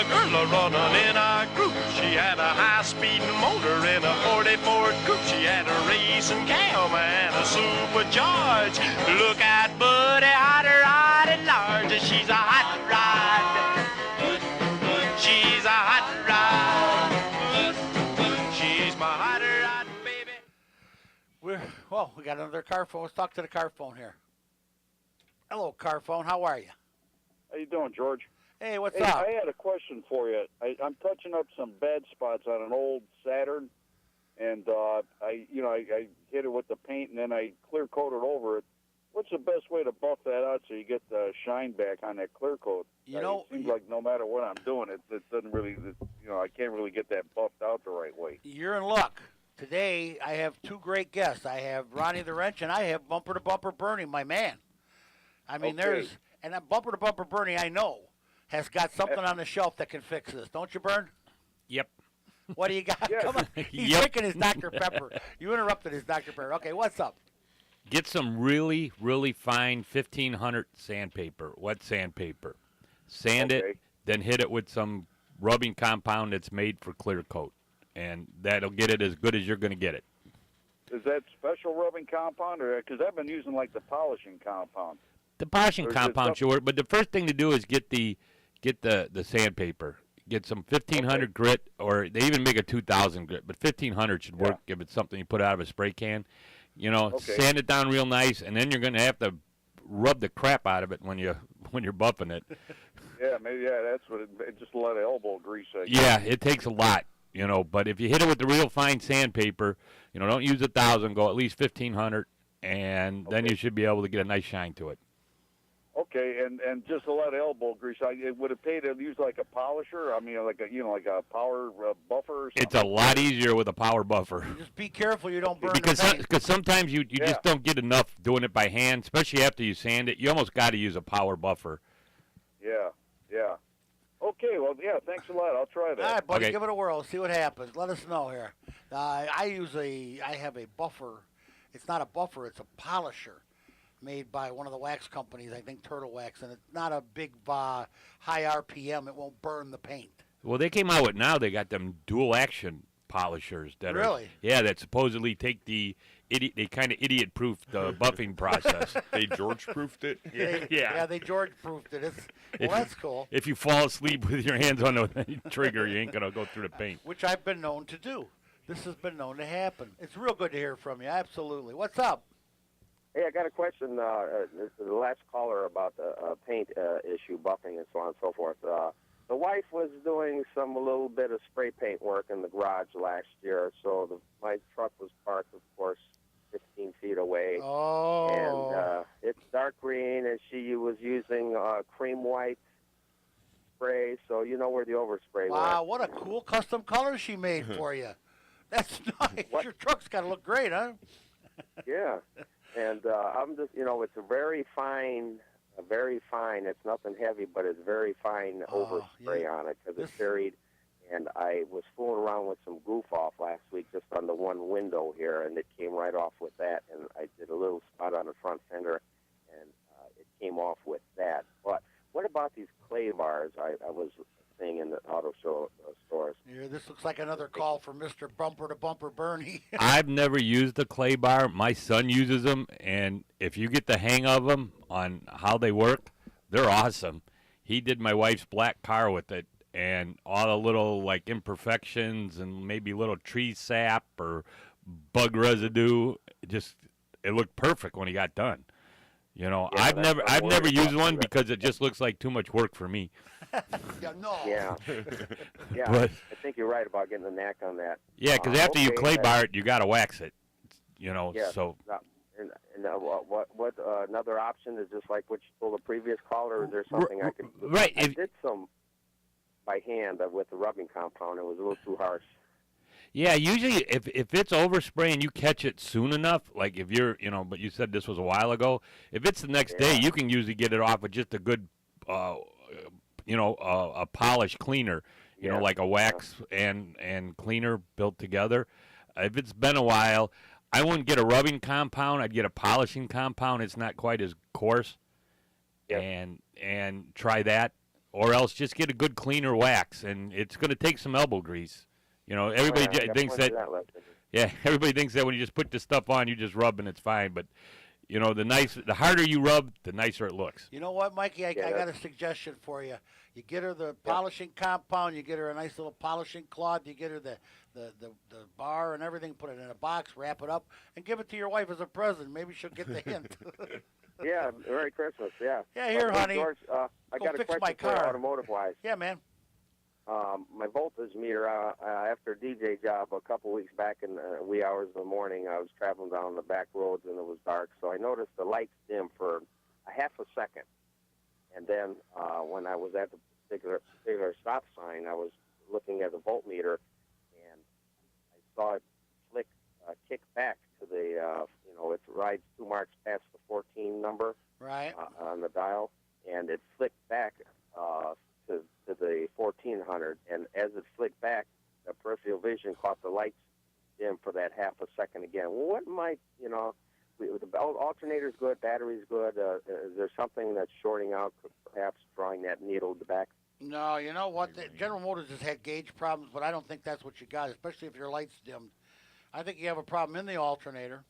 a girl a-running in a group. She had a high-speed motor in a 40 Ford coupe. She had a racing cam and a supercharged. Look at Buddy, hot rod at large. She's a hot rod. She's a hot rod. She's my hot rod, baby. We got another car phone. Let's talk to the car phone here. Hello, car phone. How are you? How you doing, George? Hey, what's up? I had a question for you. I'm touching up some bad spots on an old Saturn, and I hit it with the paint, and then I clear coated over it. What's the best way to buff that out so you get the shine back on that clear coat? You know, it seems like no matter what I'm doing, it doesn't really, I can't really get that buffed out the right way. You're in luck. Today, I have two great guests. I have Ronnie the Wrench, and I have Bumper to Bumper Bernie, my man. I mean, and that Bumper to Bumper Bernie, I know, has got something on the shelf that can fix this. Don't you, Bern? Yep. What do you got? Yeah. Come on. He's drinking his Dr. Pepper. You interrupted his Dr. Pepper. Okay, what's up? Get some really, really fine 1500 sandpaper, wet sandpaper. Sand it, then hit it with some rubbing compound that's made for clear coat. And that'll get it as good as you're going to get it. Is that special rubbing compound? Because I've been using, like, the polishing compound. The polishing compound, sure. But the first thing to do is get the sandpaper. Get some 1500 grit, or they even make a 2000 grit. But 1500 should work if it's something you put out of a spray can. Sand it down real nice, and then you're going to have to rub the crap out of it when you're buffing it. That's what just a lot of elbow grease. Yeah, it takes a lot, But if you hit it with the real fine sandpaper, don't use 1,000, go at least 1,500, and then you should be able to get a nice shine to it. Okay, and just a lot of elbow grease. Would it pay to use like a polisher? I mean, like a power buffer or something? It's a lot easier with a power buffer. Just be careful you don't burn because the paint. Sometimes you just don't get enough doing it by hand, especially after you sand it. You almost got to use a power buffer. Yeah. Okay, well, thanks a lot. I'll try that. All right, buddy, give it a whirl. See what happens. Let us know here. I have a buffer. It's not a buffer. It's a polisher made by one of the wax companies, I think Turtle Wax, and it's not a big high RPM. It won't burn the paint. Well, they came out with now. They got them dual action polishers that that supposedly take they kind of idiot-proof the buffing process. They George-proofed it? Yeah, they George-proofed it. That's cool. If you fall asleep with your hands on the trigger, you ain't going to go through the paint. Which I've been known to do. This has been known to happen. It's real good to hear from you, absolutely. What's up? Hey, I got a question. The last caller about the paint issue, buffing, and so on and so forth. The wife was doing a little bit of spray paint work in the garage last year, so my truck was parked, of course, 15 feet away. Oh. And it's dark green, and she was using cream white spray, so you know where the overspray went. Wow, what a cool custom color she made for you. That's nice. Your truck's got to look great, huh? Yeah. And I'm just, it's a very fine, it's nothing heavy, but it's very fine overspray on it because it's buried. And I was fooling around with some goof off last week just on the one window here, and it came right off with that. And I did a little spot on the front fender, and it came off with that. But what about these clay bars I was seeing in the auto show stores? Yeah, this looks like another call for Mr. Bumper to Bumper Bernie. I've never used a clay bar. My son uses them, and if you get the hang of them on how they work, they're awesome. He did my wife's black car with it, and all the little imperfections and maybe little tree sap or bug residue, it looked perfect when he got done. I've never used one because it just looks like too much work for me. Yeah. But, I think you're right about getting the knack on that. Yeah, because after you clay bar it, you got to wax it. So. And what another option is just like what you told the previous caller. Or is there something I could do? Right. I did some by hand with the rubbing compound. It was a little too harsh. Yeah, usually if it's overspray and you catch it soon enough, like if you're, but you said this was a while ago, if it's the next day, you can usually get it off with just a good, a polish cleaner, like a wax and cleaner built together. If it's been a while, I wouldn't get a rubbing compound. I'd get a polishing compound. It's not quite as coarse. Yep. And try that. or else just get a good cleaner wax, and it's going to take some elbow grease. You know, everybody thinks that. Yeah, everybody thinks that when you just put this stuff on, you just rub and it's fine. But you know, the harder you rub, the nicer it looks. You know what, Mikey? I got a suggestion for you. You get her the polishing compound. You get her a nice little polishing cloth. You get her the bar and everything. Put it in a box, wrap it up, and give it to your wife as a present. Maybe she'll get the hint. Yeah, Merry Christmas. Yeah. Yeah, here, honey. George, I got a question for you, automotive-wise. Yeah, man. My voltage meter, after DJ job a couple weeks back in the wee hours of the morning, I was traveling down the back roads and it was dark, so I noticed the lights dim for a half a second. And then when I was at the particular stop sign, I was looking at the voltmeter, and I saw it kick back to the, it rides 2 marks past the 14 number on the dial, and it flicked back to the 1400, and as it flicked back, the peripheral vision caught the lights dim for that half a second again. What might, the alternator's good, battery's good. Is there something that's shorting out, perhaps drawing that needle back? No, you know what? General Motors has had gauge problems, but I don't think that's what you got, especially if your light's dimmed. I think you have a problem in the alternator,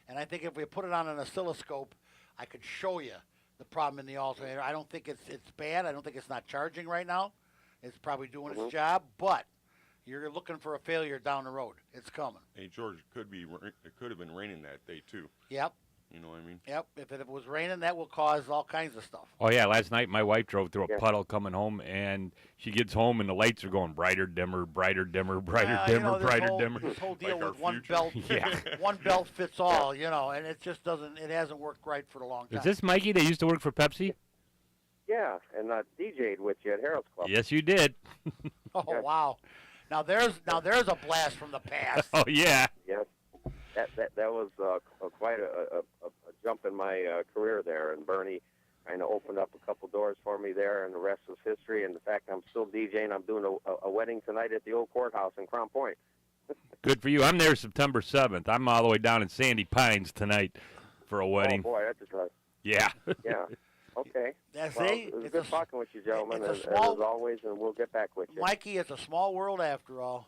and I think if we put it on an oscilloscope, I could show you the problem in the alternator. I don't think it's bad. I don't think it's not charging right now. It's probably doing its job, but you're looking for a failure down the road. It's coming. Hey, George, it could have been raining that day, too. Yep. You know what I mean? Yep. If it was raining, that will cause all kinds of stuff. Oh, yeah. Last night, my wife drove through a puddle coming home, and she gets home, and the lights are going brighter, dimmer, brighter, dimmer, brighter, dimmer, brighter, dimmer. This whole deal Like with one future. belt, one belt fits all, and it just doesn't. It hasn't worked right for a long time. Is this Mikey that used to work for Pepsi? Yeah, and DJ'd with you at Harold's Club. Yes, you did. Oh, wow. Now there's a blast from the past. Oh, yeah. Yes. That was quite a jump in my career there, and Bernie kind of opened up a couple doors for me there, and the rest was history. And the fact I'm still DJing, I'm doing a wedding tonight at the old courthouse in Crown Point. Good for you. I'm there September 7th. I'm all the way down in Sandy Pines tonight for a wedding. Oh, boy, that's exciting. Yeah. Yeah. Okay. That's it was good talking with you, gentlemen, as always, and we'll get back with you. Mikey, it's a small world after all.